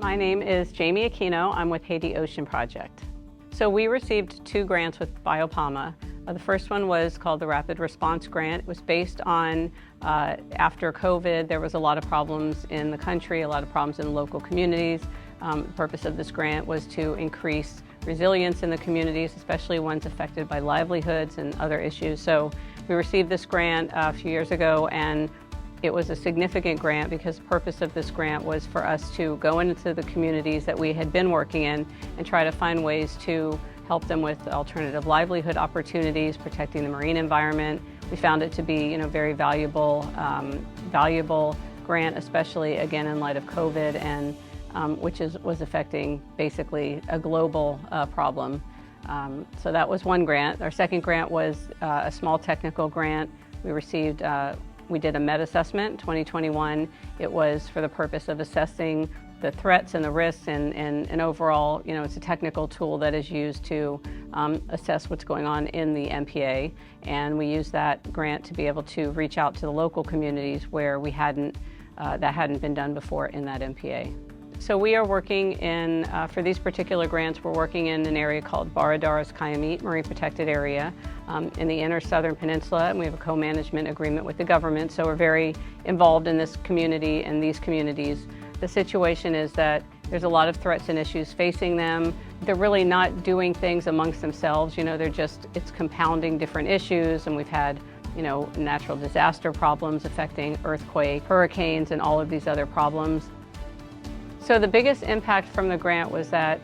My name is Jamie Aquino. I'm with Haiti Ocean Project. So we received 2 grants with BIOPAMA. The first one was called the Rapid Response Grant. It was based on after COVID, there was a lot of problems in the country, a lot of problems in local communities. The purpose of this grant was to increase resilience in the communities, especially ones affected by livelihoods and other issues. So we received this grant a few years ago, and it was a significant grant because the purpose of this grant was for us to go into the communities that we had been working in and try to find ways to help them with alternative livelihood opportunities, protecting the marine environment. We found it to be, very valuable grant, especially again in light of COVID, and which was affecting basically a global problem. So that was one grant. Our second grant was a small technical grant. We received. We did a med assessment in 2021. It was for the purpose of assessing the threats and the risks, and overall, it's a technical tool that is used to assess what's going on in the MPA. And we used that grant to be able to reach out to the local communities where we that hadn't been done before in that MPA. So we are working in, for these particular grants, we're working in an area called Baradaras-Kayamit Marine Protected Area in the inner southern peninsula, and we have a co-management agreement with the government, so we're very involved in this community and these communities. The situation is that there's a lot of threats and issues facing them. They're really not doing things amongst themselves, it's compounding different issues, and we've had natural disaster problems affecting earthquake, hurricanes, and all of these other problems. So the biggest impact from the grant was that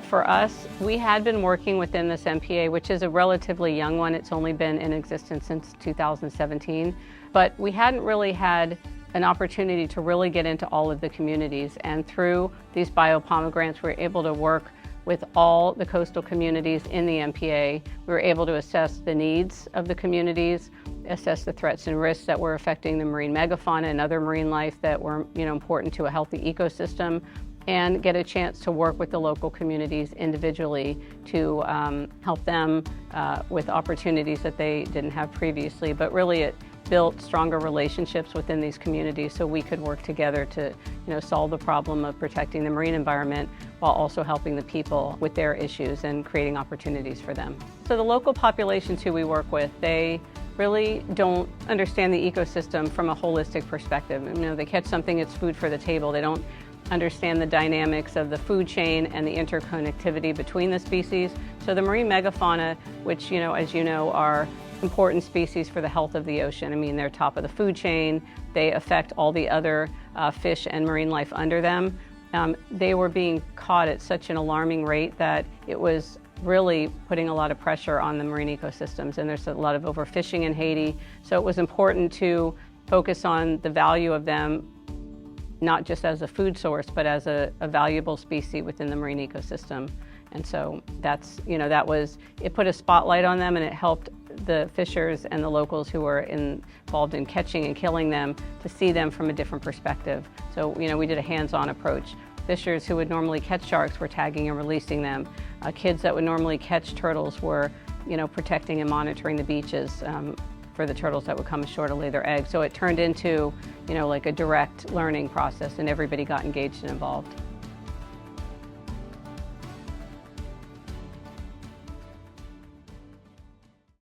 for us, we had been working within this MPA, which is a relatively young one. It's only been in existence since 2017, but we hadn't really had an opportunity to really get into all of the communities. And through these BIOPAMA grants, we were able to work with all the coastal communities in the MPA. We were able to assess the needs of the communities, assess the threats and risks that were affecting the marine megafauna and other marine life that were important to a healthy ecosystem, and get a chance to work with the local communities individually to help them with opportunities that they didn't have previously. But really it built stronger relationships within these communities so we could work together to solve the problem of protecting the marine environment while also helping the people with their issues and creating opportunities for them. So the local populations who we work with, they really don't understand the ecosystem from a holistic perspective. They catch something, it's food for the table. They don't understand the dynamics of the food chain and the interconnectivity between the species. So the marine megafauna, which as you know, are important species for the health of the ocean. They're top of the food chain. They affect all the other fish and marine life under them. They were being caught at such an alarming rate that it was really putting a lot of pressure on the marine ecosystems, and there's a lot of overfishing in Haiti. So it was important to focus on the value of them, not just as a food source, but as a valuable species within the marine ecosystem. And so it put a spotlight on them, and it helped the fishers and the locals who were involved in catching and killing them to see them from a different perspective. So, we did a hands-on approach. Fishers who would normally catch sharks were tagging and releasing them. Kids that would normally catch turtles were, protecting and monitoring the beaches for the turtles that would come ashore to lay their eggs. So it turned into, like a direct learning process, and everybody got engaged and involved.